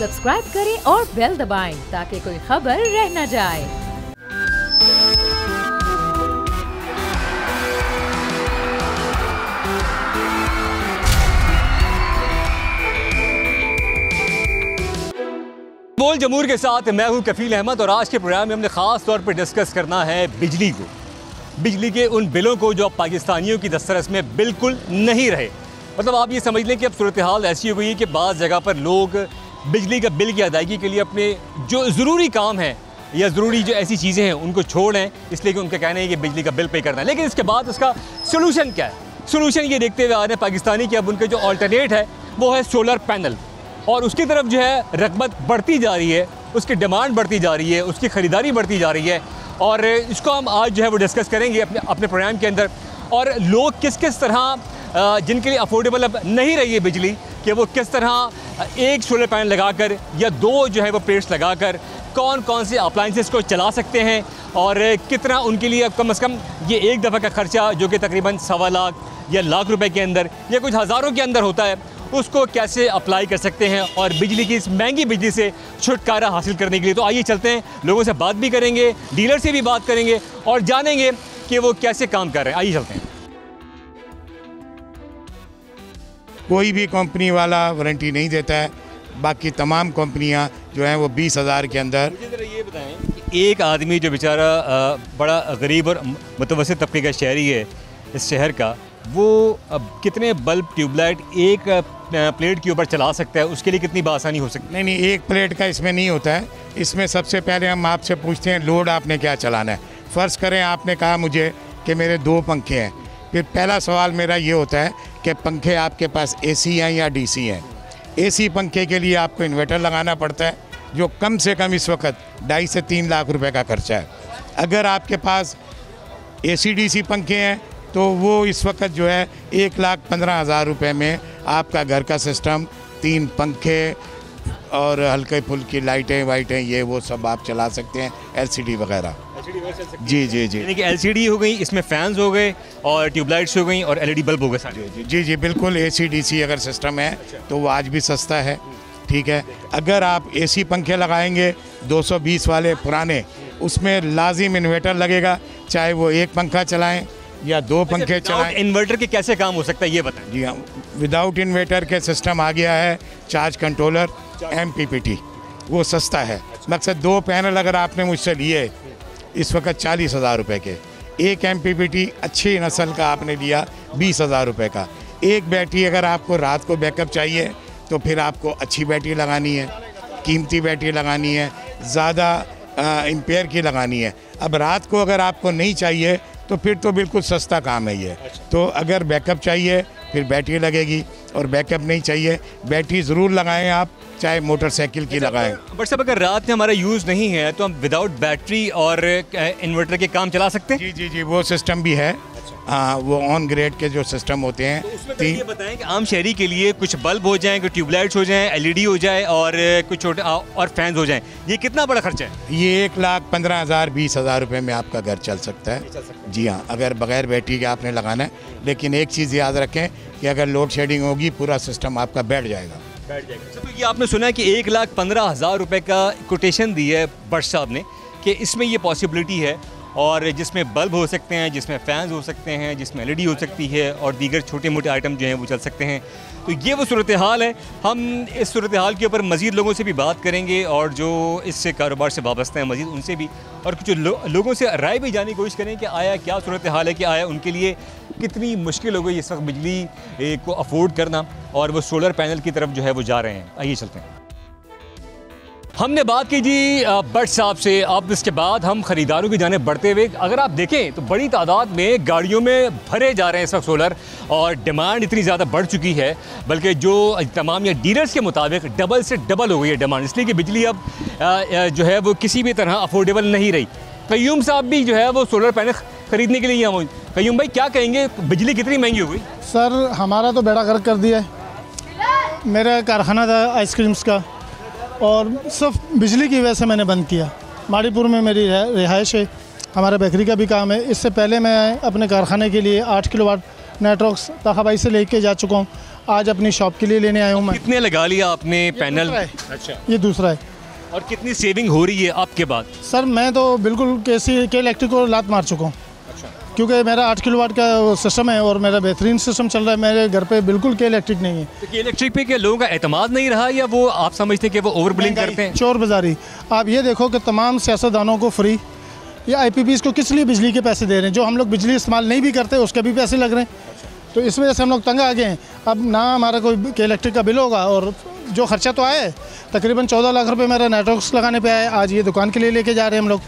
Subscribe करें और bell दबाएं ताकि कोई खबर रह न जाए। बोल जमूर के साथ मैं हूं कफील अहमद और आज के प्रोग्राम में हमने ख़ास तौर पर डिस्कस करना है बिजली को, बिजली के उन बिलों को जो अब पाकिस्तानियों की दस्तरस में बिल्कुल नहीं रहे। मतलब आप ये समझ लें कि अब सूरत हाल ऐसी हो गई है कि बाज़ जगह पर लोग बिजली का बिल की अदायगी के लिए अपने जो ज़रूरी काम है या ज़रूरी जो ऐसी चीज़ें हैं उनको छोड़ हैं, इसलिए कि उनका कहना है कि बिजली का बिल पे करना है। लेकिन इसके बाद उसका सोल्यूशन क्या है? सोल्यूशन ये देखते हुए आ रहे हैं पाकिस्तानी कि अब उनके जो अल्टरनेट है वो है सोलर पैनल, और उसकी तरफ जो है रग़बत बढ़ती जा रही है, उसकी डिमांड बढ़ती जा रही है, उसकी ख़रीदारी बढ़ती जा रही है। और इसको हम आज जो है वो डिस्कस करेंगे अपने प्रोग्राम के अंदर। और लोग किस किस तरह जिनके लिए अफोर्डेबल अब नहीं रही है बिजली, कि वो किस तरह एक सोलर पैनल लगाकर या दो जो है वो प्लेट्स लगाकर कौन कौन से अप्लाइंसेस को चला सकते हैं, और कितना उनके लिए कम से कम ये एक दफ़ा का ख़र्चा जो कि तकरीबन 1.25 लाख या लाख रुपए के अंदर या कुछ हज़ारों के अंदर होता है, उसको कैसे अप्लाई कर सकते हैं और बिजली की इस महंगी बिजली से छुटकारा हासिल करने के लिए। तो आइए चलते हैं, लोगों से बात भी करेंगे, डीलर से भी बात करेंगे और जानेंगे कि वो कैसे काम कर रहे हैं। आइए चलते हैं। कोई भी कंपनी वाला वारंटी नहीं देता है, बाकी तमाम कंपनियां जो हैं वो 20,000 के अंदर। मुझे ज़रा ये बताएं कि एक आदमी जो बेचारा बड़ा गरीब और मुतवस्सित तबके का शहरी है इस शहर का, वो अब कितने बल्ब ट्यूबलाइट एक प्लेट के ऊपर चला सकता है? उसके लिए कितनी आसानी हो सकती है? नहीं, एक प्लेट का इसमें नहीं होता है। इसमें सबसे पहले हम आपसे पूछते हैं लोड आपने क्या चलाना है। फ़र्ज़ करें आपने कहा मुझे कि मेरे 2 पंखे हैं, फिर पहला सवाल मेरा ये होता है कि पंखे आपके पास AC हैं या DC हैं। AC पंखे के लिए आपको इन्वर्टर लगाना पड़ता है, जो कम से कम इस वक्त 2.5 से 3 लाख रुपए का खर्चा है। अगर आपके पास AC DC पंखे हैं तो वो इस वक्त जो है 1,15,000 रुपये में आपका घर का सिस्टम, 3 पंखे और हल्के फुल्की लाइटें वाइटें ये वो सब आप चला सकते हैं, LCD वगैरह। जी जी जी, यानी कि LCD हो गई, इसमें फैंस हो गए और ट्यूबलाइट्स हो गई और LED बल्ब हो गए सारे। जी जी जी बिल्कुल। AC DC अगर सिस्टम है तो वो आज भी सस्ता है, ठीक है। अगर आप AC पंखे लगाएंगे 220 वाले पुराने, उसमें लाजिम इन्वर्टर लगेगा, चाहे वो एक पंखा चलाएं या 2 पंखे चलाएं। इन्वर्टर के कैसे काम हो सकता है ये बताएं। जी हाँ, विदाउट इन्वर्टर के सिस्टम आ गया है, चार्ज कंट्रोलर MPPT, वो सस्ता है। मकसद 2 पैनल अगर आपने मुझसे लिए इस वक्त 40,000 रुपये के, एक MPPT अच्छी नस्ल का आपने लिया 20,000 रुपये का। एक बैटरी अगर आपको रात को बैकअप चाहिए तो फिर आपको अच्छी बैटरी लगानी है, कीमती बैटरी लगानी है, ज़्यादा एम्पेयर की लगानी है। अब रात को अगर आपको नहीं चाहिए तो फिर तो बिल्कुल सस्ता काम है ये। तो अगर बैकअप चाहिए फिर बैटरी लगेगी, और बैकअप नहीं चाहिए बैटरी ज़रूर लगाएं आप, चाहे मोटरसाइकिल की लगाएं। बट साहब अगर रात में हमारा यूज़ नहीं है तो हम विदाउट बैटरी और इन्वर्टर के काम चला सकते हैं? जी जी जी, वो सिस्टम भी है। हाँ, वो ऑन ग्रेड के जो सिस्टम होते हैं। तो उसमें ये बताएं कि आम शहरी के लिए कुछ बल्ब हो जाएं, कुछ ट्यूबलाइट्स हो जाएं, LED हो जाए और कुछ छोटे और फैंस हो जाएं, ये कितना बड़ा खर्चा है? ये 1,15,000 20,000 रुपये में आपका घर चल सकता है। जी हाँ, अगर बगैर बैटरी के आपने लगाना है। लेकिन एक चीज़ याद रखें कि अगर लोड शेडिंग होगी पूरा सिस्टम आपका बैठ जाएगा। तो ये आपने सुना है कि 1,15,000 रुपये का कोटेशन दी है बट साहब ने, कि इसमें ये पॉसिबिलिटी है, और जिसमें बल्ब हो सकते हैं, जिसमें फ़ैन्स हो सकते हैं, जिसमें LED हो सकती है और दीगर छोटे मोटे आइटम जो हैं वो चल सकते हैं। तो ये वो सूरत हाल है। हम इस सूरत हाल के ऊपर मज़ीद लोगों से भी बात करेंगे और जो इस कारोबार से वाबस्ता हैं मज़ीद उनसे भी, और कुछ लोगों से राय भी जानने की कोशिश करें कि आया क्या सूरत हाल है, कि आया उनके लिए कितनी मुश्किल हो गई इस वक्त बिजली को अफोर्ड करना, और वो सोलर पैनल की तरफ जो है वो जा रहे हैं। आइए चलते हैं। हमने बात की जी बट साहब से। अब इसके बाद हम ख़रीदारों की जाने बढ़ते हुए, अगर आप देखें तो बड़ी तादाद में गाड़ियों में भरे जा रहे हैं इस वक्त सोलर, और डिमांड इतनी ज़्यादा बढ़ चुकी है, बल्कि जो तमाम या डीलर्स के मुताबिक डबल से डबल हो गई है डिमांड, इसलिए कि बिजली अब जो है वो किसी भी तरह अफोर्डेबल नहीं रही। कयूम साहब भी जो है वो सोलर पैनल ख़रीदने के लिए यहाँ। कयूम भाई क्या कहेंगे, बिजली कितनी महंगी हो गई? सर हमारा तो बेड़ा गर्क कर दिया है। मेरा कारखाना था आइसक्रीम्स का, और सिर्फ बिजली की वजह से मैंने बंद किया। माड़ीपुर में मेरी रिहाइश है, हमारा बेकरी का भी काम है। इससे पहले मैं अपने कारखाने के लिए 8 किलोवाट नेटवर्क्स ताखाबाई से लेके जा चुका हूँ, आज अपनी शॉप के लिए लेने आया हूँ मैं। कितने लगा लिया आपने पैनल? अच्छा, ये दूसरा है। और कितनी सेविंग हो रही है आपके बाद? सर मैं तो बिल्कुल के इलेक्ट्रिक को लात मार चुका हूँ। अच्छा। क्योंकि मेरा 8 किलोवाट का सिस्टम है और मेरा बेहतरीन सिस्टम चल रहा है। मेरे घर पे बिल्कुल के इलेक्ट्रिक नहीं है। तो के इलेक्ट्रिक पे क्या लोगों का एतमाद नहीं रहा, या वो आप समझते हैं कि वो ओवर बिलिंग करते हैं? चोर बाजारी। आप ये देखो कि तमाम सियासतदानों को फ्री, या IPPs को किस लिए बिजली के पैसे दे रहे हैं? जो हम लोग बिजली इस्तेमाल नहीं भी करते उसके भी पैसे लग रहे हैं। तो इस वजह से हम लोग तंग आ गए हैं। अब ना हमारा कोई के इलेक्ट्रिक का बिल होगा, और जो खर्चा तो आया है तकरीबन 14 लाख रुपए मेरा नेटवर्क्स लगाने पे आया। आज ये दुकान के लिए लेके जा रहे हैं हम लोग,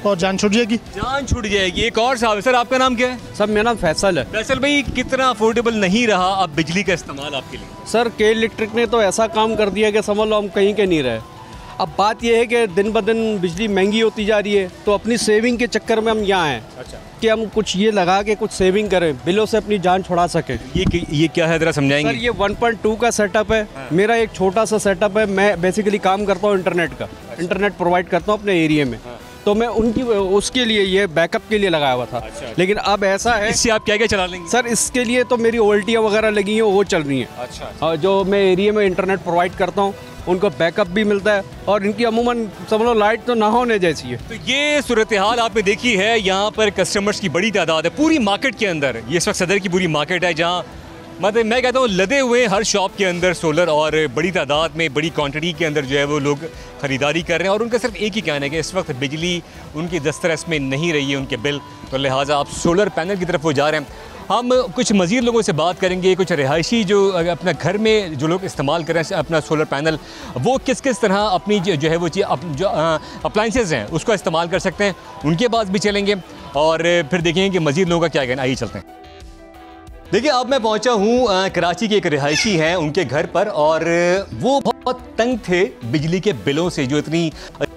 और जान छूट जाएगी। जान छूट जाएगी। एक और साहब, सर आपका नाम क्या है? सर मेरा नाम फैसल है। फैसल भाई, कितना अफोर्डेबल नहीं रहा अब बिजली का इस्तेमाल आपके लिए? सर के इलेक्ट्रिक ने तो ऐसा काम कर दिया कि समझ लो हम कहीं के नहीं रहे। अब बात यह है कि दिन ब दिन बिजली महंगी होती जा रही है, तो अपनी सेविंग के चक्कर में हम यहाँ हैं। अच्छा। कि हम कुछ ये लगा के कुछ सेविंग करें, बिलों से अपनी जान छुड़ा सकें। ये क्या है, ज़रा समझाएंगे? सर ये 1.2 का सेटअप है। हाँ। मेरा एक छोटा सा सेटअप है। मैं बेसिकली काम करता हूँ इंटरनेट का। अच्छा। इंटरनेट प्रोवाइड करता हूँ अपने एरिया में। हाँ। तो मैं उसके लिए ये बैकअप के लिए लगाया हुआ था। अच्छा। लेकिन अब ऐसा है, इससे आप क्या क्या चला लेंगे? सर इसके लिए तो मेरी ओल्टियाँ वगैरह लगी हैं, वो चल रही हैं। अच्छा। जो मैं एरिया में इंटरनेट प्रोवाइड करता हूँ उनको बैकअप भी मिलता है, और इनकी अमूमन समझ लो लाइट तो ना होने जैसी है। तो ये सूरत हाल आपने देखी है। यहाँ पर कस्टमर्स की बड़ी तादाद है पूरी मार्केट के अंदर। ये इस वक्त सदर की पूरी मार्केट है, जहाँ मतलब मैं कहता हूँ लदे हुए हर शॉप के अंदर सोलर, और बड़ी तादाद में बड़ी क्वांटिटी के अंदर जो है वो लोग ख़रीदारी कर रहे हैं। और उनका सिर्फ एक ही कहना है कि इस वक्त बिजली उनकी दस्तरस में नहीं रही है, उनके बिल, तो लिहाजा आप सोलर पैनल की तरफ वो जा रहे हैं। हम कुछ मज़ीद लोगों से बात करेंगे, कुछ रिहायशी जो अपना घर में जो लोग इस्तेमाल कर रहे हैं अपना सोलर पैनल, वो किस किस तरह अपनी जो है वो चीज़ जो अप्लाइंसेस हैं उसको इस्तेमाल कर सकते हैं, उनके पास भी चलेंगे और फिर देखेंगे कि मज़ीद लोगों का क्या कहना। आइए चलते हैं। देखिए, अब मैं पहुंचा हूं कराची के एक रिहायशी हैं उनके घर पर, और वो बहुत तंग थे बिजली के बिलों से। जो इतनी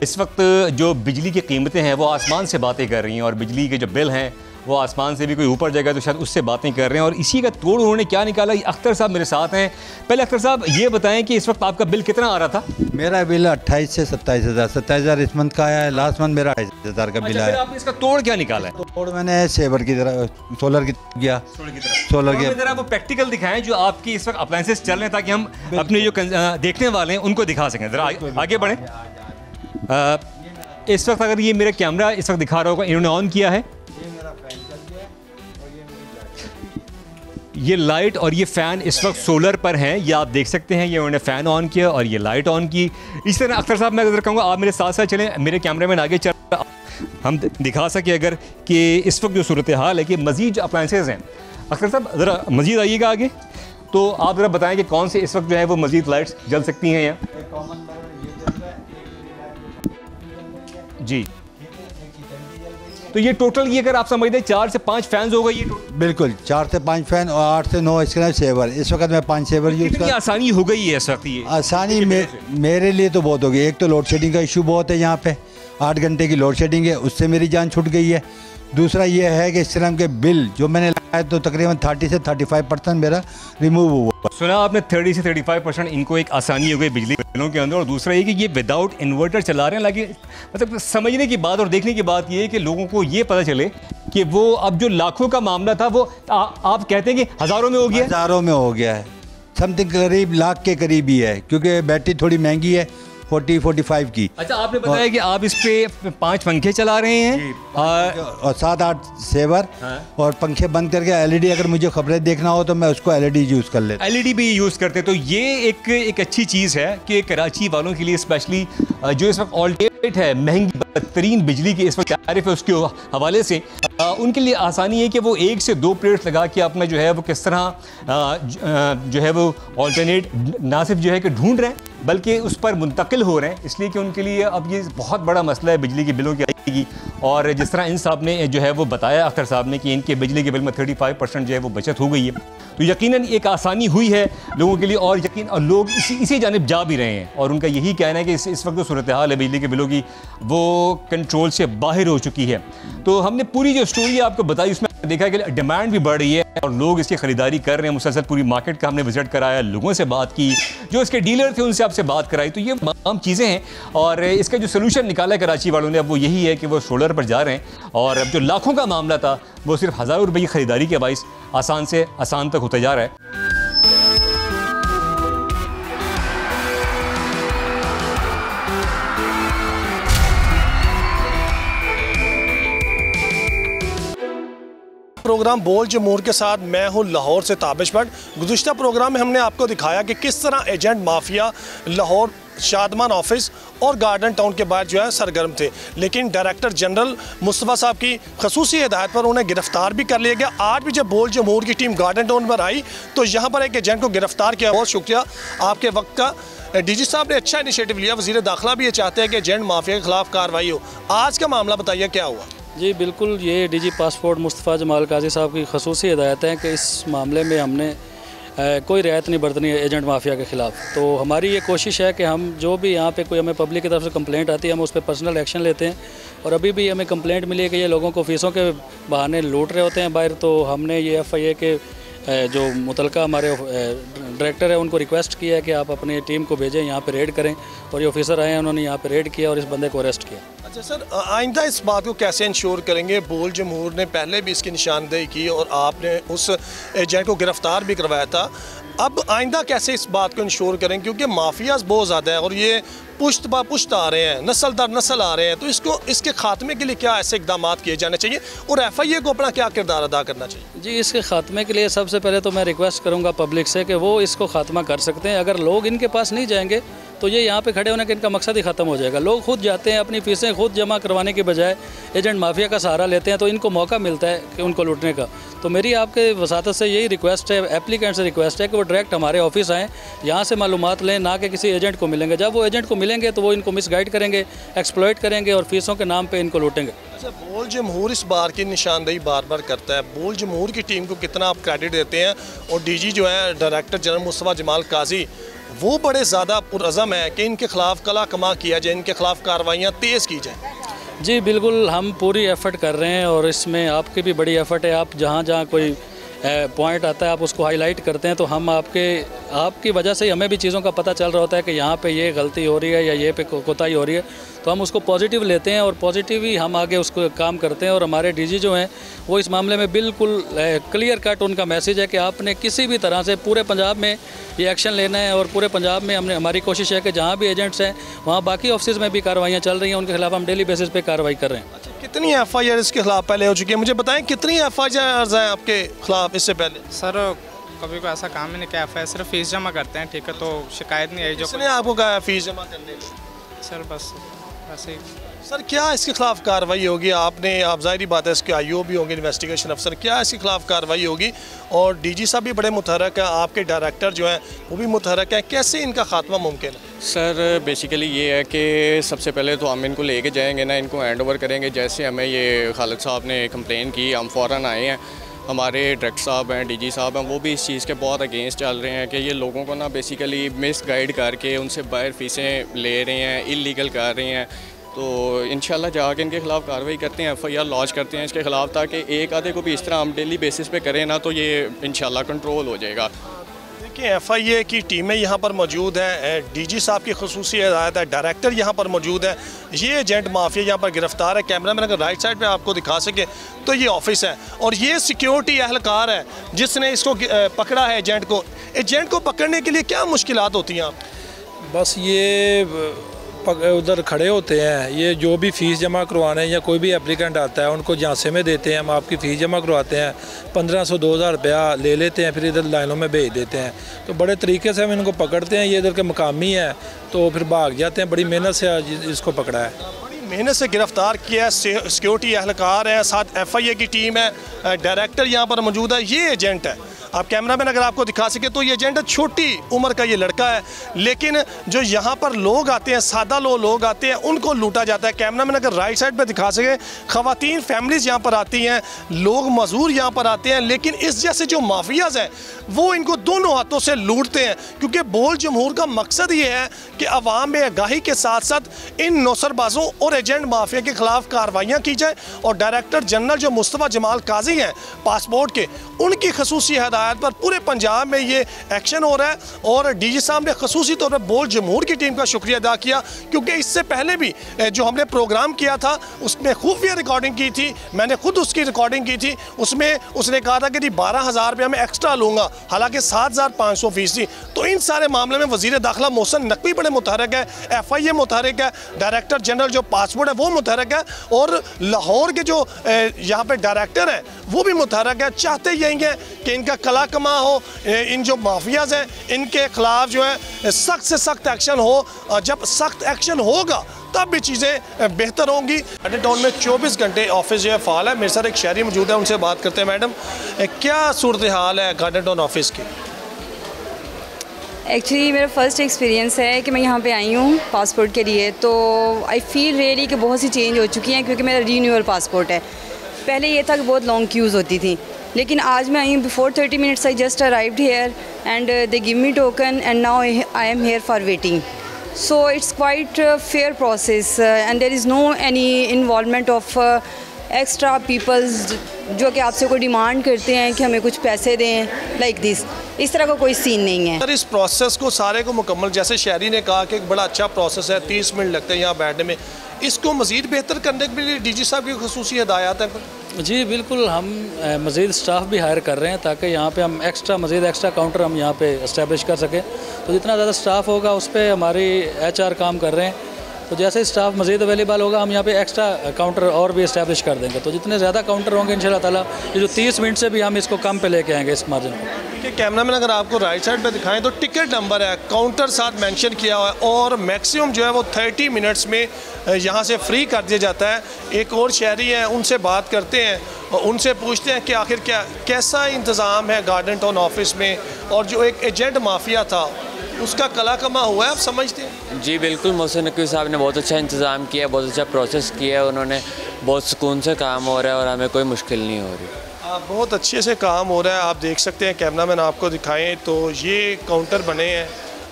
इस वक्त जो बिजली की कीमतें हैं वो आसमान से बातें कर रही हैं, और बिजली के जो बिल हैं वो आसमान से भी कोई ऊपर जाएगा तो शायद उससे बातें कर रहे हैं। और इसी का तोड़ उन्होंने क्या निकाला, अख्तर साहब मेरे साथ हैं। पहले अख्तर साहब ये बताएं कि इस वक्त आपका बिल कितना आ रहा था? मेरा बिल 28 से 27,000। 27,000 इस मंथ का आया है। लास्ट मंथ मेरा 28,000 का बिल आया। आपने इसका तोड़ क्या निकाला है? तोड़ मैंने सेवर की तरह सोलर की गया। सोलर की जरा वो प्रैक्टिकल दिखाएं जो आपकी इस वक्त अप्लायंसेस चल रहे हैं, ताकि हम अपने जो देखने वाले हैं उनको दिखा सकें। जरा आगे बढ़ें। इस वक्त अगर ये मेरा कैमरा इस वक्त दिखा रहा होगा, इन्होंने ऑन किया है, ये लाइट और ये फ़ैन इस वक्त सोलर पर हैं, ये आप देख सकते हैं। ये उन्होंने फ़ैन ऑन किया और ये लाइट ऑन की। इस तरह अख्तर साहब मैं अगर कहूँगा आप मेरे साथ साथ चलें, मेरे कैमरामैन आगे चल, हम दिखा सके अगर कि इस वक्त जो सूरत हाल है कि मज़ीद जो अप्लायंसेज हैं। अख्तर साहब ज़रा मज़ीद आइएगा आगे, तो आप ज़रा बताएं कि कौन से इस वक्त जो है वो मज़ीद लाइट्स जल सकती हैं यहाँ? जी, तो ये टोटल ये अगर आप समझ दें 4 से 5 फैंस होगा ये बिल्कुल 4 से 5 फैन और 8 से 9 इसके सेवर। इस वक्त मैं 5 सेवर यूज़ कर। आसानी हो गई है इस वक्त? ये आसानी मेरे लिए तो बहुत हो गई। एक तो लोड शेडिंग का इशू बहुत है यहाँ पे, 8 घंटे की लोड शेडिंग है, उससे मेरी जान छूट गई है। दूसरा ये है कि इस तरह के बिल जो मैंने लगाया तो तकरीबन 30 से 35% मेरा रिमूव हुआ। सुना आपने 30 से 35% इनको एक आसानी हो गई बिजली बिलों के अंदर। और दूसरा ये कि ये विदाउट इन्वर्टर चला रहे हैं। लेकिन मतलब समझने की बात और देखने की बात ये है कि लोगों को ये पता चले कि वो अब जो लाखों का मामला था वो आप कहते हैं कि हज़ारों में हो गया। हज़ारों में हो गया है, समथिंग करीब लाख के करीब ही है, क्योंकि बैटरी थोड़ी महंगी है 40-45 की। अच्छा, आपने बताया कि आप इस पे 5 पंखे चला रहे हैं और 7-8 सेवर। हाँ। और पंखे बंद करके एलईडी, अगर मुझे खबरें देखना हो तो मैं उसको एलईडी यूज़ कर लेता हूँ। एलईडी भी यूज़ करते हैं। तो ये एक अच्छी चीज़ है कि कराची वालों के लिए स्पेशली जो इस वक्त ऑल्टरनेट है महंगी बदतरीन बिजली की इस वक्त तारीफ है उसके हवाले से उनके लिए आसानी है कि वो 1 से 2 प्लेट्स लगा के अपना जो है वो किस तरह जो है वो ऑल्टरनेट ना सिर्फ जो है कि ढूंढ रहे हैं बल्कि उस पर मुंतकिल हो रहे हैं। इसलिए कि उनके लिए अब ये बहुत बड़ा मसला है बिजली के बिलों की आएगी। और जिस तरह इन साहब ने जो है वो बताया, अख्तर साहब ने, कि इनके बिजली के बिल में 35% जो है वो बचत हो गई है, तो यकीनन एक आसानी हुई है लोगों के लिए। और यकीन और लोग इसी जानिब जा भी रहे हैं। और उनका यही कहना है कि इस वक्त जो सूरत हाल है बिजली के बिलों की वो कंट्रोल से बाहर हो चुकी है। तो हमने पूरी जो स्टोरी आपको बताई उसमें देखा कि डिमांड भी बढ़ रही है और लोग इसकी ख़रीदारी कर रहे हैं मुसलसल। पूरी मार्केट का हमने विजिट कराया, लोगों से बात की, जो इसके डीलर थे उनसे आपसे बात कराई। तो ये तमाम चीज़ें हैं और इसका जो सोल्यूशन निकाला है कराची वालों ने अब वो यही है कि वो सोलर पर जा रहे हैं। और अब जो लाखों का मामला था वो सिर्फ हज़ारों रुपये की ख़रीदारी के बाइस आसान से आसान तक होता जा रहा है। प्रोग्राम बोल जमहूर के साथ मैं हूं लाहौर से ताबिश भट्ट। गुज़िश्ता प्रोग्राम में हमने आपको दिखाया कि किस तरह agent mafia Lahore Shadman office और गार्डन टाउन के बाद जो है सरगर्म थे, लेकिन डायरेक्टर जनरल मुस्तफ़ा साहब की खसूसी हिदायत पर उन्हें गिरफ्तार भी कर लिया गया। आज भी जब बोल जमहूर की टीम गार्डन टाउन पर आई तो यहाँ पर एक एजेंट को गिरफ्तार किया। बहुत शुक्रिया आपके वक्त का। डीजी साहब ने अच्छा इनिशिएटिव लिया। वज़ीर दाखिला भी ये चाहते हैं कि एजेंट माफिया के खिलाफ कार्रवाई हो। आज का मामला बताइए क्या हुआ? जी बिल्कुल, ये डीजी पासपोर्ट मुस्तफ़ा जमाल काजी साहब की खसूसी हिदायत है कि इस मामले में हमने कोई रियायत नहीं बरतनी है एजेंट माफिया के ख़िलाफ़। तो हमारी ये कोशिश है कि हम जो भी यहाँ पे कोई हमें पब्लिक की तरफ से कंप्लेंट आती है हम उस पर पर्सनल एक्शन लेते हैं। और अभी भी हमें कंप्लेंट मिली है कि ये लोगों को फ़ीसों के बहाने लूट रहे होते हैं बाहर। तो हमने ये FIA के जो मुतलका हमारे डायरेक्टर है उनको रिक्वेस्ट किया है कि आप अपनी टीम को भेजें, यहाँ पे रेड करें। और ये ऑफिसर आए हैं, उन्होंने यहाँ पे रेड किया और इस बंदे को अरेस्ट किया। अच्छा सर, आइंदा इस बात को कैसे इंश्योर करेंगे? बोल जमहूर ने पहले भी इसकी निशानदेही की और आपने उस एजेंट को गिरफ्तार भी करवाया था। अब आइंदा कैसे इस बात को इंश्योर करें, क्योंकि माफियाज बहुत ज़्यादा है और ये पुश्त ब पुश्त आ रहे हैं, नस्ल दर नस्ल आ रहे हैं। तो इसके खात्मे के लिए क्या ऐसे इकदाम किए जाने चाहिए और FIA को अपना क्या किरदार अदा करना चाहिए? जी, इसके ख़ात्मे के लिए सबसे पहले तो मैं रिक्वेस्ट करूँगा पब्लिक से कि वो इसको ख़ात्मा कर सकते हैं। अगर लोग इनके पास नहीं जाएंगे तो ये यहाँ पे खड़े होने का इनका मकसद ही ख़त्म हो जाएगा। लोग खुद जाते हैं, अपनी फ़ीसें खुद जमा करवाने के बजाय एजेंट माफिया का सहारा लेते हैं, तो इनको मौका मिलता है कि उनको लूटने का। तो मेरी आपके वसातत से यही रिक्वेस्ट है, एप्लीकेंट से रिक्वेस्ट है कि वो डायरेक्ट हमारे ऑफिस आएँ, यहाँ से मालूमात लें, ना कि किसी एजेंट को मिलेंगे। जब वो एजेंट को मिलेंगे तो वो इनको मिसगाइड करेंगे, एक्सप्लॉइट करेंगे और फ़ीसों के नाम पर इनको लूटेंगे। अच्छा, बोल जमहूर इस बार की निशानदेही बार बार करता है। बोल जमहूर की टीम को कितना आप क्रेडिट देते हैं? और DG जो है डायरेक्टर जनरल मुस्तफ़ा जमाल काजी, वो बड़े ज़्यादा पुरअज़म है कि इनके खिलाफ कला कमा किया जाए, इनके खिलाफ कार्रवाइयाँ तेज़ की जाए। जी बिल्कुल, हम पूरी एफ़र्ट कर रहे हैं और इसमें आपकी भी बड़ी एफ़र्ट है। आप जहाँ जहाँ कोई पॉइंट आता है आप उसको हाईलाइट करते हैं, तो हम आपकी वजह से ही हमें भी चीज़ों का पता चल रहा होता है कि यहाँ पे ये गलती हो रही है या ये पे कोताही हो रही है। तो हम उसको पॉजिटिव लेते हैं और पॉजिटिव ही हम आगे उसको काम करते हैं। और हमारे DG जो हैं वो इस मामले में बिल्कुल क्लियर कट उनका मैसेज है कि आपने किसी भी तरह से पूरे पंजाब में ये एक्शन लेना है। और पूरे पंजाब में हमारी कोशिश है कि जहाँ भी एजेंट्स हैं वहाँ बाकी ऑफिस में भी कार्रवाइयाँ चल रही हैं, उनके खिलाफ हम डेली बेसिस पे कार्रवाई कर रहे हैं। अच्छा, कितनी FIR इसके खिलाफ पहले हो चुकी है? मुझे बताएं कितनी FIR हैं आपके खिलाफ इससे पहले? सर कभी कोई ऐसा काम ही नहीं किया। FIR सिर्फ फीस जमा करते हैं, ठीक है, तो शिकायत नहीं आई। जो किसने आपको कहा फीस जमा करने की? सर बस ऐसे ही। सर क्या इसके खिलाफ कार्रवाई होगी? आप ज़ाहिरी बात है इसके IO भी होंगे, इन्वेस्टिगेशन अफसर, क्या इसके खिलाफ कार्रवाई होगी? और DG साहब भी बड़े मुतहरक हैं, आपके डायरेक्टर जो हैं वो भी मुतहरक हैं, कैसे इनका खात्मा मुमकिन है? सर बेसिकली ये है कि सबसे पहले तो हम इनको लेके जाएंगे ना, इनको हैंड ओवर करेंगे। जैसे हमें ये खालिद साहब ने कंप्लेन की, हम फ़ौरन आए हैं। हमारे डायरेक्टर साहब हैं, DG साहब हैं, वो भी इस चीज़ के बहुत अगेंस्ट चल रहे हैं कि ये लोगों को ना बेसिकली मिस गाइड करके उनसे बाहर फ़ीसें ले रहे हैं, इलीगल कर रहे हैं। तो इंशाल्लाह जाके इनके खिलाफ कार्रवाई करते हैं, FIR लॉन्च करते हैं इसके खिलाफ, ताकि एक आधे को भी इस तरह हम डेली बेसिस पे करें ना तो ये इंशाल्लाह कंट्रोल हो जाएगा। देखिए FIA की टीमें यहाँ पर मौजूद हैं, DG साहब की खसूसी हिदायत है, डायरेक्टर यहाँ पर मौजूद है। ये एजेंट माफिया यहाँ पर गिरफ्तार है। कैमरा मैन अगर राइट साइड पे आपको दिखा सके तो ये ऑफिस है और ये सिक्योरिटी एहलकार है जिसने इसको पकड़ा है एजेंट को। एजेंट को पकड़ने के लिए क्या मुश्किलात होती हैं? आप बस ये उधर खड़े होते हैं, ये जो भी फ़ीस जमा करवाने या कोई भी एप्लीकेंट आता है उनको झांसे में देते हैं, हम आपकी फ़ीस जमा करवाते हैं, 1500-2000 रुपया ले लेते हैं, फिर इधर लाइनों में भेज देते हैं। तो बड़े तरीके से हम इनको पकड़ते हैं। ये इधर के मकामी हैं तो फिर भाग जाते हैं। बड़ी मेहनत से इसको पकड़ा है, बड़ी मेहनत से गिरफ्तार किया है। सिक्योरिटी एहलकार है, साथ FIA की टीम है, डायरेक्टर यहाँ पर मौजूद है। ये एजेंट है, आप कैमरा मैन अगर आपको दिखा सके तो ये एजेंट है, छोटी उम्र का ये लड़का है, लेकिन जो यहाँ पर लोग आते हैं, सादा लोग आते हैं, उनको लूटा जाता है। कैमरा मैन अगर राइट साइड पे दिखा सके, ख़वातीन फैमिलीज़ यहाँ पर आती हैं, लोग मजदूर यहाँ पर आते हैं, लेकिन इस जैसे जो माफियाज हैं वो इनको दोनों हाथों से लूटते हैं। क्योंकि बोल जमहूर का मकसद ये है कि अवाम में आगाही के साथ साथ इन नौसरबाजों और एजेंट माफिया के खिलाफ कार्रवाइयाँ की जाए। और डायरेक्टर जनरल जो मुस्तफ़ा जमाल काजी हैं पासपोर्ट के, उनकी खसूसी हिदायत हिदायत पर पूरे पंजाब में ये एक्शन हो रहा है। और डीजी साहब ने खसूसी तौर पर बोल जमहूर की टीम का शुक्रिया अदा किया, क्योंकि इससे पहले भी जो हमने प्रोग्राम किया था उसमें खुफिया रिकॉर्डिंग की थी, मैंने खुद उसकी रिकॉर्डिंग की थी। उसमें उसने कहा था कि जी 12,000 रुपया मैं एक्स्ट्रा लूँगा, हालांकि 7,500 फीस थी। तो इन सारे मामले में वज़ीर दाखिला मोहसिन नकवी बड़े मुतहरक है, FIA मुतहरक है, डायरेक्टर जनरल जो पासपोर्ट है वो मुतहरक है, और लाहौर के जो यहाँ पे डायरेक्टर हैं वो भी मुतहरक है। चाहते यही है कि इनका कला कमा हो, इन जो माफियाज हैं इनके खिलाफ जो है सख्त से सख्त एक्शन हो। जब सख्त एक्शन होगा तब भी चीज़ें बेहतर होंगी। गार्डन टाउन में 24 घंटे ऑफिस जो है फ़ाल है। मेरे साथ एक शहरी मौजूद है, उनसे बात करते हैं। मैडम, क्या सूरत हाल है गार्डन टाउन ऑफिस की? एक्चुअली मेरा फ़र्स्ट एक्सपीरियंस है कि मैं यहाँ पे आई हूँ पासपोर्ट के लिए, तो आई फील रियली कि बहुत सी चेंज हो चुकी हैं, क्योंकि मेरा रीन्यूअल पासपोर्ट है। पहले ये था कि बहुत लॉन्ग क्यूज़ होती थी, लेकिन आज मैं आई हूँ before 30 minutes I just arrived here and they give me token and now I am here for waiting. So it's quite a fair process and there is no any involvement of extra peoples जो कि आपसे कोई demand करते हैं कि हमें कुछ पैसे दें, लाइक दिस। इस तरह का कोई सीन नहीं है सर। इस प्रोसेस को सारे को मुकम्मल, जैसे शहरी ने कहा कि एक बड़ा अच्छा प्रोसेस है, 30 मिनट लगते हैं यहाँ बैठने में, इसको मज़ीद बेहतर करने के लिए डीजी साहब की खसूसी हिदायत है? जी बिल्कुल, हम मज़ीद स्टाफ भी हायर कर रहे हैं ताकि यहाँ पे हम मज़ीद एक्स्ट्रा काउंटर हम यहाँ पे इस्टेब्लिश कर सकें। तो जितना ज़्यादा स्टाफ होगा उस पर हमारी HR काम कर रहे हैं। तो जैसे स्टाफ मज़ीद अवेलेबल होगा हम यहाँ पे एक्स्ट्रा काउंटर और भी इस्टेब्लिश कर देंगे। तो जितने ज़्यादा काउंटर होंगे इंशाल्लाह ताला ये जो 30 मिनट से भी हम इसको कम पे लेके आएंगे इस मार्जिन को। देखिए कैमरा मैन अगर आपको राइट साइड पे दिखाएं तो टिकट नंबर है, काउंटर साथ मेंशन किया हुआ है, और मैक्सिमम जो है वो 30 मिनट्स में यहाँ से फ्री कर दिया जाता है। एक और शहरी हैं, उनसे बात करते हैं और उनसे पूछते हैं कि आखिर कैसा इंतज़ाम है गार्डन टाउन ऑफिस में, और जो एक एजेंट माफिया था उसका कला कमा हुआ है, आप समझते हैं? जी बिल्कुल, मोहसिन नकवी साहब ने बहुत अच्छा इंतज़ाम किया, बहुत अच्छा प्रोसेस किया है उन्होंने, बहुत सुकून से काम हो रहा है और हमें कोई मुश्किल नहीं हो रही। बहुत अच्छे से काम हो रहा है। आप देख सकते हैं, कैमरा मैन आपको दिखाएं तो ये काउंटर बने हैं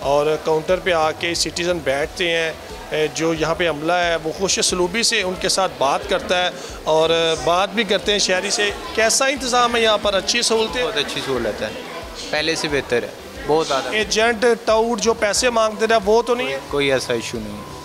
और काउंटर पे आके सिटीज़न बैठते हैं। जो यहाँ पे अमला है वो खुश सलूबी से उनके साथ बात करता है और बात भी करते हैं शहरी से। कैसा इंतज़ाम है यहाँ पर? अच्छी सहूलतें? बहुत अच्छी सहूलत है, पहले से बेहतर है, बहुत ज़्यादा। एजेंट टाउट जो पैसे मांगते रहे वो तो नहीं है? कोई ऐसा इशू नहीं है।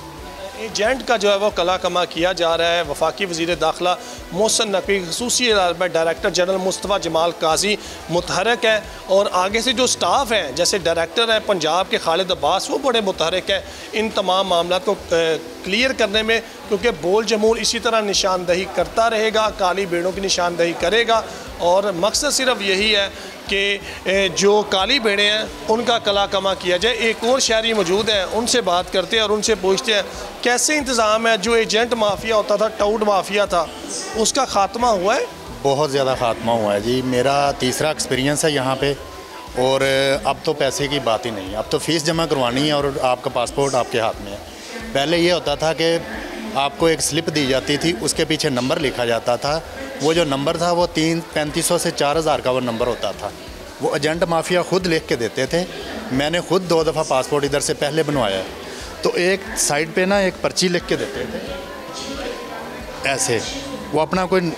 एजेंट का जो है वो कला कमा किया जा रहा है। वफाकी वज़ीर दाखिला मोहसिन नकवी, खसूसी डायरेक्टर जनरल मुस्तफ़ा जमाल काजी मुतहरक है, और आगे से जो स्टाफ है जैसे डायरेक्टर हैं पंजाब के खालिद अब्बास, वो बड़े मुतहरक हैं इन तमाम मामला को क्लियर करने में, क्योंकि बोल जमहूर इसी तरह निशानदही करता रहेगा, काली भेड़ों की निशानदही करेगा, और मकसद सिर्फ यही है कि जो काली भेड़ें हैं उनका कला कमा किया जाए। एक और शहरी मौजूद हैं, उनसे बात करते हैं और उनसे पूछते हैं कैसे इंतज़ाम है। जो एजेंट माफिया होता था, टाउट माफिया था, उसका खात्मा हुआ है? बहुत ज़्यादा खात्मा हुआ है जी। मेरा तीसरा एक्सपीरियंस है यहाँ पे, और अब तो पैसे की बात ही नहीं, अब तो फ़ीस जमा करवानी है और आपका पासपोर्ट आपके हाथ में है। पहले ये होता था कि आपको एक स्लिप दी जाती थी, उसके पीछे नंबर लिखा जाता था, वो जो नंबर था वो 3500 से 4000 का वो नंबर होता था, वो एजेंट माफिया ख़ुद लिख के देते थे। मैंने ख़ुद 2 दफ़ा पासपोर्ट इधर से पहले बनवाया है, तो एक साइड पे ना एक पर्ची लिख के देते थे ऐसे, वो अपना कोई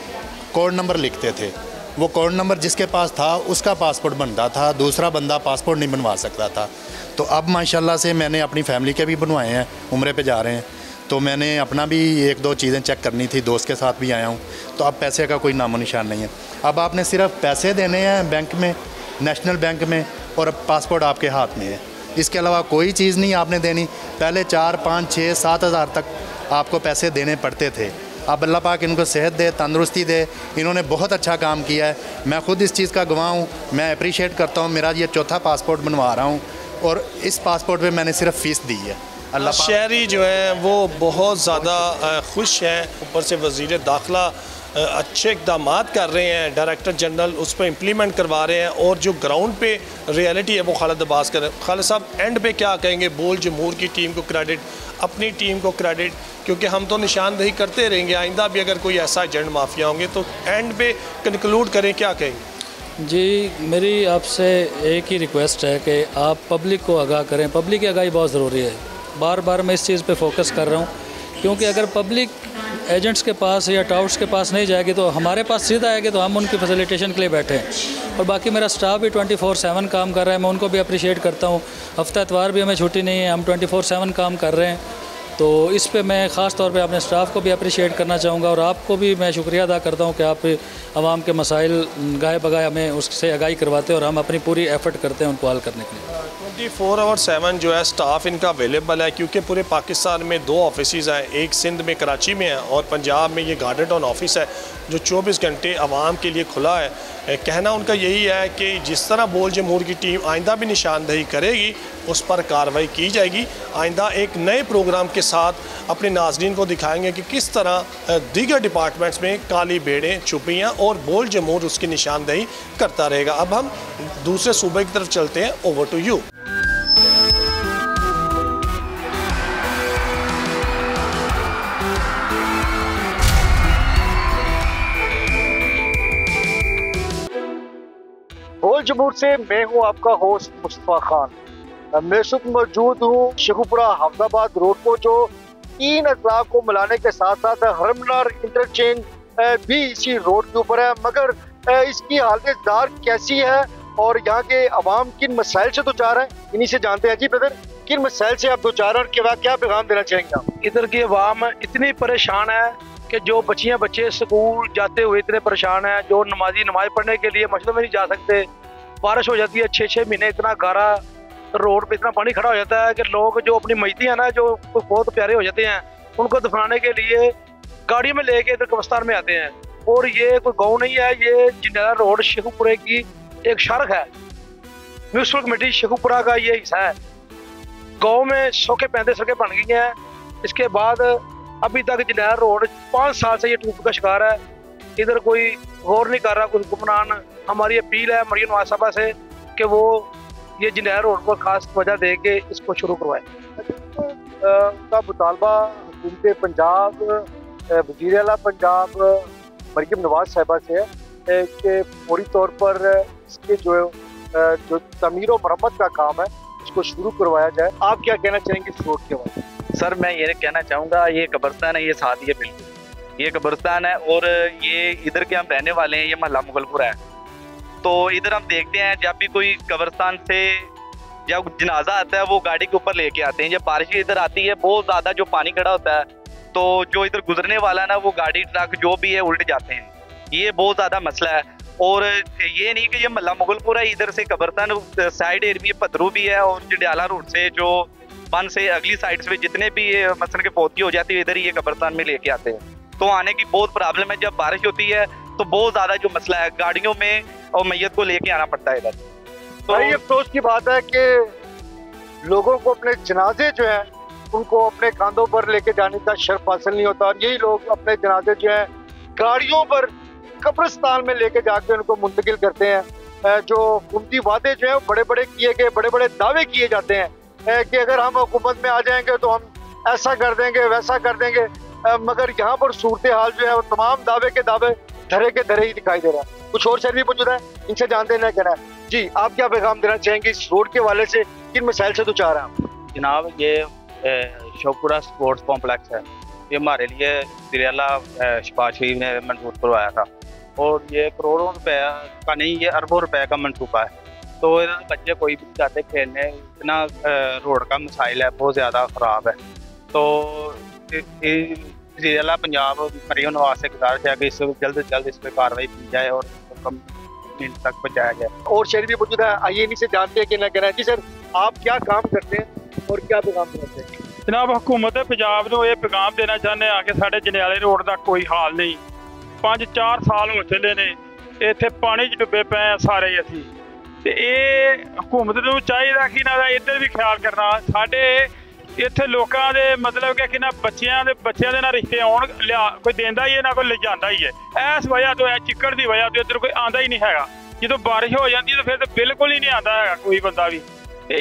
कोड नंबर लिखते थे, वो कोड नंबर जिसके पास था उसका पासपोर्ट बनता था, दूसरा बंदा पासपोर्ट नहीं बनवा सकता था। तो अब माशाल्लाह से मैंने अपनी फैमिली के भी बनवाए हैं, उम्रे पे जा रहे हैं, तो मैंने अपना भी 1-2 चीज़ें चेक करनी थी, दोस्त के साथ भी आया हूँ, तो अब पैसे का कोई नामो निशान नहीं है। अब आपने सिर्फ पैसे देने हैं बैंक में, नेशनल बैंक में, और अब पासपोर्ट आपके हाथ में है, इसके अलावा कोई चीज़ नहीं आपने देनी। पहले 4, 5, 6, 7 हज़ार तक आपको पैसे देने पड़ते थे। अब अल्लाह पाक इनको सेहत दे, तंदुरुस्ती दे, इन्होंने बहुत अच्छा काम किया है, मैं ख़ुद इस चीज़ का गवाह हूँ, मैं अप्रीशिएट करता हूँ। मेरा ये 4था पासपोर्ट बनवा रहा हूँ और इस पासपोर्ट पे मैंने सिर्फ फ़ीस दी है। अल्लाह शहरी जो है वो बहुत ज़्यादा खुश हैं, ऊपर से वज़ीर दाखिला अच्छे इक़दाम कर रहे हैं, डायरेक्टर जनरल उस पर इम्प्लीमेंट करवा रहे हैं, और जो ग्राउंड पे रियलिटी है वो खालिद अब्बास कर रहे हैं। खालिद साहब, एंड पे क्या कहेंगे? बोल जमहूर की टीम को क्रेडिट, अपनी टीम को क्रेडिट, क्योंकि हम तो निशानदही करते रहेंगे, आइंदा भी अगर कोई ऐसा एजेंट माफिया होंगे तो एंड पे कंक्लूड करें, क्या कहेंगे? जी, मेरी आपसे एक ही रिक्वेस्ट है कि आप पब्लिक को आगाह करें। पब्लिक की आगाही बहुत ज़रूरी है, बार बार मैं इस चीज़ पे फोकस कर रहा हूँ, क्योंकि अगर पब्लिक एजेंट्स के पास या टाउट्स के पास नहीं जाएगी तो हमारे पास सीधा आएगी, तो हम उनकी फैसिलिटेशन के लिए बैठे हैं। और बाकी मेरा स्टाफ भी 24/7 काम कर रहा है, मैं उनको भी अप्रिशिएट करता हूँ। हफ्ता इतवार भी हमें छुट्टी नहीं है, हम 24/7 काम कर रहे हैं। तो इस पे मैं ख़ास तौर पे अपने स्टाफ को भी अप्रिशिएट करना चाहूँगा और आपको भी मैं शुक्रिया अदा करता हूँ कि आप आवाम के मसाइल गाहे बगाए हमें उससे आगाही करवाते हैं और हम अपनी पूरी एफ़र्ट करते हैं उनको हल करने के लिए। 24/7 जो है स्टाफ इनका अवेलेबल है, क्योंकि पूरे पाकिस्तान में 2 ऑफिस हैं, एक सिंध में कराची में है और पंजाब में ये गार्डन टाउन ऑफिस है जो 24 घंटे आवाम के लिए खुला है। कहना उनका यही है कि जिस तरह बोल जमहूर की टीम आइंदा भी निशानदही करेगी उस पर कार्रवाई की जाएगी। आइंदा एक नए प्रोग्राम के साथ अपने नाज़रीन को दिखाएंगे कि किस तरह दीगर डिपार्टमेंट्स में काली भेड़ें छुपी हैं और बोल जमहूर उसकी निशानदही करता रहेगा। अब हम दूसरे सूबे की तरफ चलते हैं। Over to you. बोल जमहूर से मैं हूं आपका होस्ट मुस्तफा खान। मैं इस वक्त मौजूद हूं शेखुपुरा हाफिजाबाद रोड को, जो 3 अजला को मिलाने के साथ साथ हरमनार इंटरचेंज भी इसी रोड के ऊपर है। मगर इसकी हालत जार कैसी है और यहाँ के अवाम किन मसाइल से दोचार है, इन्हीं से जानते हैं। जी ब्रदर, किन मसाइल से आप दोचार हैं और क्या पैगाम देना चाहेंगे आप? इधर की अवाम इतनी परेशान है कि जो बच्चे स्कूल जाते हुए इतने परेशान है, जो नमाजी नमाज पढ़ने के लिए मस्जिद में नहीं जा सकते। बारिश हो जाती है 6-6 महीने, इतना गारा रोड पे इतना पानी खड़ा हो जाता है कि लोग जो अपनी मस्जिद है ना, जो बहुत प्यारे हो जाते हैं, उनको दफनाने के लिए गाड़ियों में लेके इधर कब्रिस्तान में आते हैं। और ये कोई गाँव नहीं है, ये जिंदाला रोड शेखुपुरा की एक सड़क है। म्यूनसिपल कमेटी शेखुपुरा का ये हिस्सा है। गाँव में 100 के 35 सड़कें बन गई हैं। इसके बाद अभी तक जिंदाला रोड 5 साल से ये टूट का शिकार है। इधर कोई गौर नहीं कर रहा, कोई हुक्मरान। हमारी अपील है मरियम नवाज साहबा से कि वो ये जिंदाला रोड को खास वजह दे के इसको शुरू करवाए। का मुतालबा हुकूमत पंजाब, वज़ीर आला पंजाब मरियम नवाज साहबा से है कि फौरी तौर पर इसके जो तमीर और मरम्मत का काम है इसको शुरू करवाया जाए। आप क्या कहना चाहेंगे इस रोड के बारे में? सर मैं ये कहना चाहूँगा, ये कब्रिस्तान है, ये साथ ही है, बिल्कुल ये कब्रिस्तान है और ये इधर के हम रहने वाले हैं। ये महल्ला मुगलपुरा है। तो इधर हम देखते हैं जब भी कोई कब्रिस्तान से जब जनाजा आता है वो गाड़ी के ऊपर लेके आते हैं। जब बारिश इधर आती है बहुत ज़्यादा जो पानी खड़ा होता है, तो जो इधर गुजरने वाला है ना, वो गाड़ी ट्रक जो भी है उल्ट जाते हैं। ये बहुत ज़्यादा मसला है। और ये नहीं कि ये महल्ला मुगलपुरा है, इधर से कब्रिस्तान साइड एरिया पथरू भी है और जडियाला रोड से जो बन से अगली साइड से जितने भी मसलन के पौधी हो जाती है इधर ही ये कब्रिस्तान में लेके आते हैं। तो आने की बहुत प्रॉब्लम है। जब बारिश होती है तो बहुत ज़्यादा जो मसला है, गाड़ियों में और मैयत को लेके आना पड़ता है इधर। तो ये अफसोस की बात है कि लोगों को अपने जनाजे जो है उनको अपने कंधों पर लेके जाने का शर्फ हासिल नहीं होता और यही लोग अपने जनाजे जो है गाड़ियों पर कब्रिस्तान में लेके जाके उनको मुंतकिल करते हैं। जो हुकूमती वादे जो है बड़े बड़े किए गए, बड़े बड़े दावे किए जाते हैं कि अगर हम हुकूमत में आ जाएंगे तो हम ऐसा कर देंगे, वैसा कर देंगे। मगर यहाँ पर सूरत हाल जो है वो तमाम दावे के दावे धरे के धरे ही दिखाई दे रहा है। कुछ और शहर भी मौजूद है, इनसे जानते हैं क्या है। जी, आप क्या पैगाम देना चाहेंगे इस रोड के वाले से, किन मसाइल से दोचार हैं आप? जनाब ये शेखुपुरा स्पोर्ट्स कॉम्प्लेक्स है, ये हमारे लिए वज़ीर-ए-आला शहबाज शरीफ ने मंजूर करवाया था और ये करोड़ों रुपए का नहीं, ये अरबों रुपए का मनसूबा है। तो इधर बच्चे कोई भी जाते खेलने, इतना रोड का मसाइल है, बहुत ज़्यादा ख़राब है। तो वज़ीर-ए-आला पंजाब मरियम नवाज से गुजारिश है कि इस जल्द से जल्द इस पर कार्रवाई की जाए और कम तक पहुँचाया जाए। और शहर भी मौजूद है, आइए इन्हीं से जानते हैं कि ना कहना है। जी सर, आप क्या काम करते हैं और क्या पैगाम देना चाहिए? जनाब हुकूमत पंजाब को ये पैगाम देना चाहते हैं कि साढ़े जंडियाले रोड का कोई हाल नहीं। 5-4 साल हो चले ने, इत्थे पानी च डुबे पे हैं सारे असीं। ते ये हुकूमत नूं चाहिए कि ना इधर भी ख्याल करना। साढ़े इत्थे लोगों के मतलब कि ना बच्चों के ना रिश्ते आउण लिया कोई देंदा ही है ना कोई ले जांदा ही है। इस वजह तो है चिक्कड़ की वजह तो इधर कोई आंदा ही नहीं है। जो बारिश हो जाती है तो फिर तो बिल्कुल ही नहीं आता है कोई बंदा भी।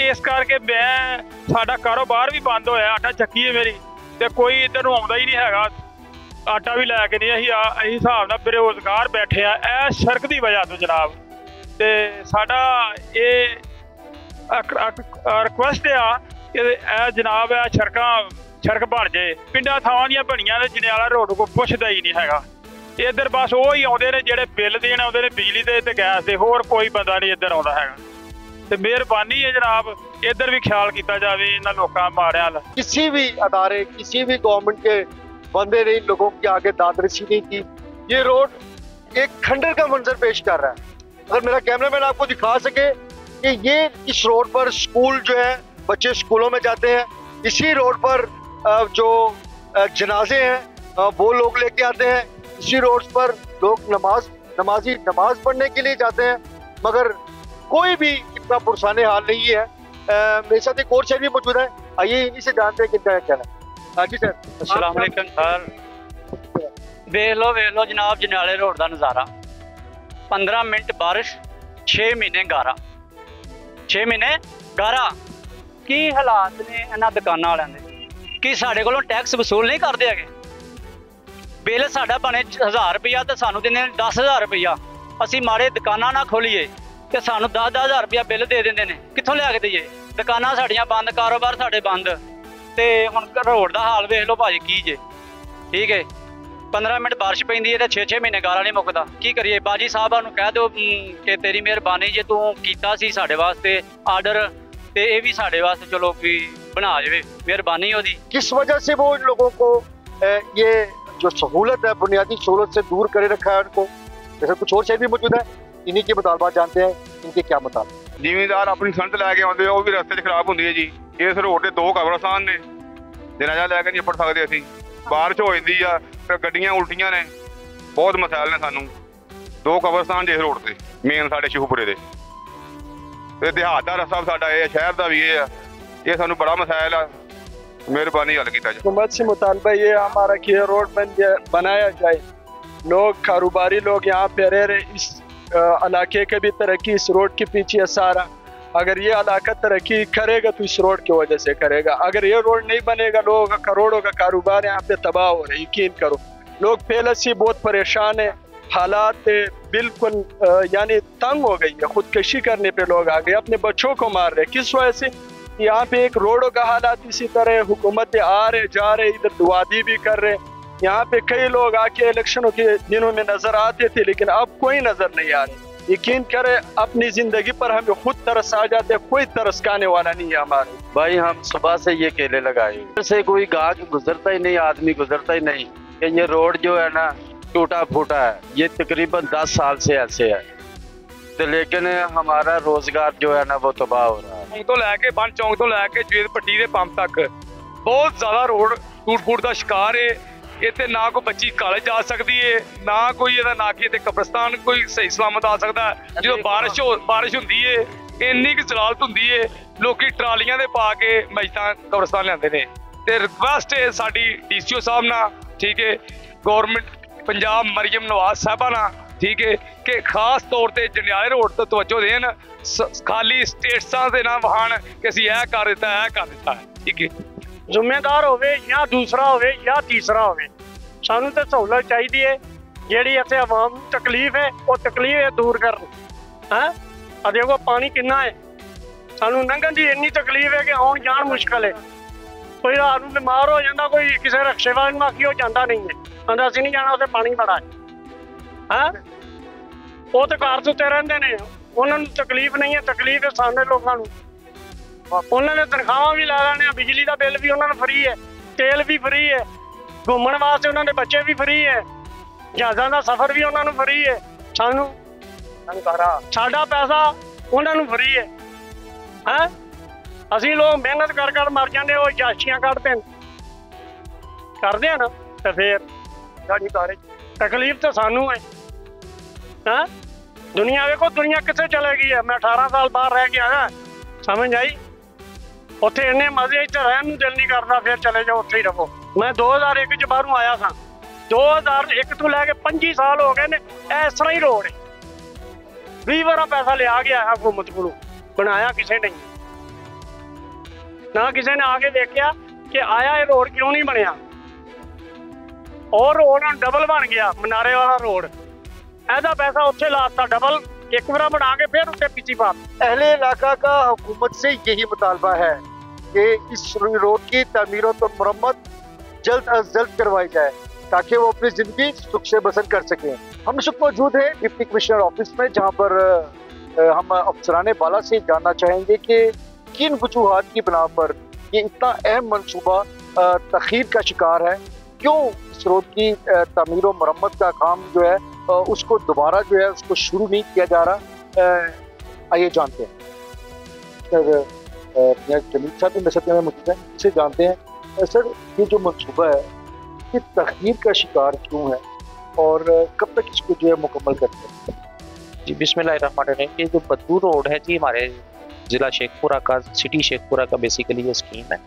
इस करके मैं साडा कारोबार भी बंद होया, आटा चक्की है मेरी, तो कोई इधर आउंदा ही नहीं है। आटा भी लैके नहीं, असीं हिसाब नाल बेरोजगार बैठे हैं इस सड़क की वजह तो जनाब। तो साडा ये रिक्वेस्ट आ कि जनाब सड़क सड़क बन जाए। पिंडां थावां दियां बणियां ते जनियाला रोड को पुछदा ही नहीं हैगा। इधर बस वो ही आउंदे ने जिहड़े बिल देण आउंदे ने बिजली दे ते गैस दे, होर कोई बंदा नहीं इधर आउंदा हैगा। ते मेहरबानी है जनाब इधर भी ख्याल किया जाए इन्हां लोकां माड़ियां दा। किसी भी अदारे किसी भी गवर्नमेंट के बंदे ने इन लोगों के आगे दादरसी नहीं की। ये रोड एक खंडर का मंजर पेश कर रहा है। अगर मेरा कैमरामैन आपको दिखा सके कि ये इस रोड पर स्कूल जो है बच्चे स्कूलों में जाते हैं, इसी रोड पर जो जनाजे हैं वो लोग लेके आते हैं, इसी रोड पर लोग नमाजी नमाज पढ़ने के लिए जाते हैं, मगर कोई भी इतना पुरसाने हाल नहीं है। मेरे साथ एक और शहर भी मौजूद है, आइए इन्हीं से जानते हैं कि क्या कहना है। हाँ जी सर। अस्सलाम वालेकुम सर। वेख लो जनाब जनाले रोड का नज़ारा। 15 मिनट बारिश, 6 महीने गारा। 6 महीने गारा। की हालात ने इन्हां दुकानां वालियां दे कि साडे कोलों टैक्स वसूल नहीं करते है। बिल साडा बने 1000 रुपया तो सानू दिंदे 10,000 रुपया। असी माड़े दुकानां ना खोलीए तो सानू 10,000 रुपया बिल दे देंदे ने। कित्थों लिया के देइए? दुकानां साडियां बंद, कारोबार साडे बंद। ते हुण रोड दा हाल वेख लो भाजी की जे। ठीक है 15 मिनट बारिश पैंदी है तो 6-6 महीने गारा नहीं मुकदा। की करिए? बाजी साहब नूं कह दो कि तेरी मेहरबानी जे तू कीता सी साडे वास्ते आर्डर ते ये भी साडे वास्ते चलो भी बना जाए, मेहरबानी होदी। किस वजह से वो इन लोगों को ये जो सहूलत है बुनियादी सहूलत से दूर करे रखा है उनको? जैसे कुछ और शहर भी मौजूद है, इन्हीं के मुतालबात जानते हैं इनके क्या मुतालबात। जिमीदार अपनी संत लैके आते वो भी रस्ते खराब होंगी है जी। इस रोड के 2 कब्रस्तान ने जनाजा लैके नहीं पढ़ सकते असीं। बारिश हो जाती है फिर गड्डियां उल्टियां ने, बहुत मसैल ने सानू। 2 कब्रस्तान जिस रोड से मेन साढ़े शिवपुरे के देहात का रस्ता साडा ये शहर का भी ये सानू बड़ा मसैल है। मेहरबानी हल किया जाए। हुकूमत से मुतालबा ये हमारा कि रोड बनाया जाए। लोग कारोबारी लोग यहाँ पे रह रहे, इस इलाके के भी तरक्की इस रोड के पीछे है सारा। अगर ये इलाका तरक्की करेगा तो इस रोड की वजह से करेगा। अगर ये रोड नहीं बनेगा लोगों का करोड़ों का कारोबार यहाँ पे तबाह हो रहा है। यकीन करो लोग पहले से बहुत परेशान है। हालात बिल्कुल यानी तंग हो गई है। खुदकशी करने पे लोग आ गए, अपने बच्चों को मार रहे। किस वजह से? यहाँ पे एक रोडों का हालात इसी तरह हुकूमतें आ रहे जा रहे, इधर दुआदी भी कर रहे। यहाँ पे कई लोग आके इलेक्शनों के दिनों में नजर आते थे लेकिन अब कोई नजर नहीं आ रहे। यकीन करे अपनी जिंदगी पर हमें खुद तरस आ जाते, कोई तरस खाने वाला नहीं है हमारे। भाई हम सुबह से ये केले लगाए से कोई गाहक गुजरता ही नहीं, आदमी गुजरता ही नहीं। कि ये रोड जो है ना टूटा फूटा है, ये तकरीबन 10 साल से ऐसे है। तो लेकिन हमारा रोजगार जो है ना वो तबाह हो रहा है। तो लैके बन चौक तो लैके जवेद पट्टी के पंप तक बहुत ज्यादा रोड टूट फूट का शिकार है। इतने ना कोई बच्ची कॉलेज जा सकती है, ना कोई ना कि कब्रस्तान कोई सही सलामत आ सकता है। जो बारिश होंगी है इन्नी की जलालत होंगी है, लोग ट्रालियां दे पा के मैयतां कब्रस्तान लियाते हैं। तो रिक्वेस्ट है साडी DCO साहब ना, ठीक है, गौरमेंट पंजाब मरियम नवाज साहबा ना, ठीक है, कि खास तौर पर जंडियाले रोड तो तवज्जो देन। खाली स्टेट्सां से ना वहान कि असीं ऐ कर दिता है, ठीक है। जिम्मेदार होवे या दूसरा होवे या तीसरा होवे, सानू तो सहूलत चाहिए है। जिहड़ी इत्थे आवाम नूं तकलीफ है वो तकलीफ दूर करन। हैं आ देखो पानी कितना है, सानू लंघण दी इन्नी तकलीफ है कि आउण जाण मुश्किल है। कोई रात नूं बीमार हो जाता, कोई किसी रक्शे वाले नूं आखी हो जाता नहीं है, कहंदा असीं नहीं जाना उत्थे पानी बड़ा है। हैं वो तो घर सुते रहंदे ने, उन्हां नूं तकलीफ नहीं है, तकलीफ है सामने लोगों नूं। उन्होंने तनख्वाह भी ला लेने, बिजली का बिल भी उन्होंने फ्री है, तेल भी फ्री है, घूमने वास्ते उन्होंने बच्चे भी फ्री है, जहाज़ां का सफर भी उन्होंने फ्री है। सानू साडा पैसा उन्होंने फ्री है। हैं असीं लोग मेहनत कर मर जाते, वो जाशियां कढ़ते हैं ना, तो फिर तकलीफ तो सानू है। हैं दुनिया देखो दुनिया कितने चलेगी है। मैं 18 साल बाहर रह के आया, समझ आई। उत्थे इन्ने मजे इत्थे रहन नूं दिल नहीं करता, फिर चले जाओ उत्थे ही रहो। मैं 2001 च बाहरों आया था, 2001 तो लैके 25 साल हो गए ने इस तरह ही रोड है। 20 बार पैसा लिया गया है हुकूमत को, बनाया किसी ने ना, किसी ने आके देखा कि आया ये रोड क्यों नहीं बनया। और रोड डबल बन गया, मनारे वाला रोड, ऐसा पैसा उत्थे लाता डबल, एक बार बना के फिर उसके पीछे बात। अहले इलाका का हुकूमत से यही मुतालबा है कि इस रोड की तमीर और मरम्मत जल्द अज जल्द करवाई जाए ताकि वो अपनी ज़िंदगी सुख से बसर कर सकें। हम इस वक्त मौजूद हैं डिप्टी कमिश्नर ऑफिस में, जहाँ पर हम अफसरान बाला से जानना चाहेंगे कि किन वजूहात की बिना पर ये इतना अहम मनसूबा तखीर का शिकार है, क्यों इस रोड की तमीर और मरम्मत का काम जो है उसको दोबारा जो है उसको शुरू नहीं किया जा रहा। आइए जानते हैं। सर जमील साहब भी मेरे साथ में मौजूद हैं, इसे जानते हैं। सर ये जो मनसूबा है ये तखीर का शिकार क्यों है और कब तक इसको जो है मुकम्मल करते हैं? जी बिस्मिल्लाहिर्रहमानिर्रहीम। ये जो बद्दू रोड है जी हमारे ज़िला शेखपुरा का, सिटी शेखपुरा का बेसिकली ये स्कीम है।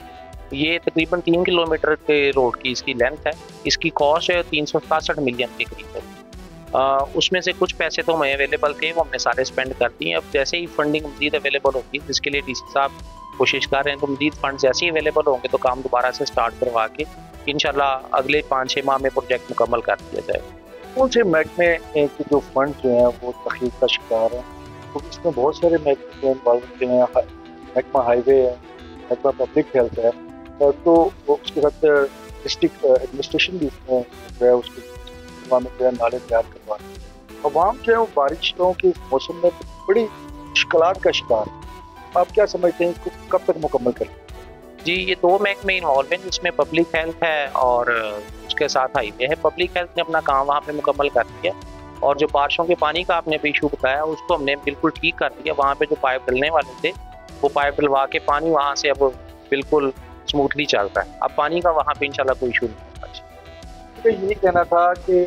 ये तकरीबन 3 किलोमीटर के रोड की इसकी लेंथ है। इसकी कॉस्ट है 367 मिलियन के करीब है। उसमें से कुछ पैसे तो हमें अवेलेबल थे, वो हमने सारे स्पेंड कर दिए। अब जैसे ही फंडिंग मजीद अवेलेबल होगी, जिसके लिए डीसी साहब कोशिश कर रहे हैं, तो मजीद फंड जैसे ही अवेलेबल होंगे तो काम दोबारा से स्टार्ट करवा के इंशाल्लाह अगले 5-6 माह में प्रोजेक्ट मुकम्मल कर दिया जाएगा। कौन से महकमे के जो फंड जो हैं वो तखलीफ का शिकार हैं? तो इसमें बहुत सारे महकमे इन्वॉल्व हैं, महकमा हाईवे है, महकमा पब्लिक हेल्थ है, तो उसके साथ डिस्ट्रिक्ट एडमिनिस्ट्रेशन भी इसमें जो है उसके में जो है नाले तैयार करवा रहे हैं। अवाम जो है वो बारिशों के मौसम में बड़ी मुश्किलात का शिकार है। आप क्या समझते हैं इसको कब तक मुकम्मल करें? जी ये 2 महकमे इन्वॉल्व हैं, जिसमें पब्लिक हेल्थ है और उसके साथ हाईवे है। पब्लिक हेल्थ ने अपना काम वहाँ पे मुकम्मल कर दिया और जो बारिशों के पानी का आपने भी इशू बताया उसको हमने बिल्कुल ठीक कर दिया। वहाँ पे जो पाइप डलने वाले थे वो पाइप डलवा के पानी वहाँ से अब बिल्कुल स्मूथली चल रहा है। अब पानी का वहाँ पे इंशाल्लाह कोई इशू नहीं होगा। तो यही कहना था कि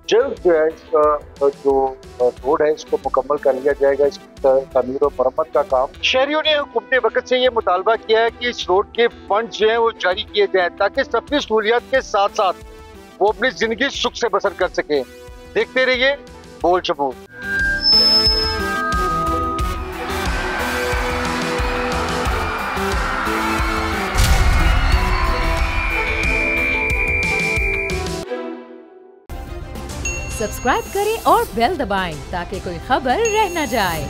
जल्द जो है इसका जो रोड है इसको मुकम्मल कर लिया जाएगा, इसकी तमीर और मरम्मत का काम। शहरियों ने हुकूमत वक्त से ये मुतालबा किया है कि इस रोड के फंड जो है वो जारी किए जाएं ताकि सबकी सहूलियत के साथ साथ वो अपनी जिंदगी सुख से बसर कर सके। देखते रहिए बोल शबूर। सब्सक्राइब करें और बेल दबाएं ताकि कोई खबर रह न जाए।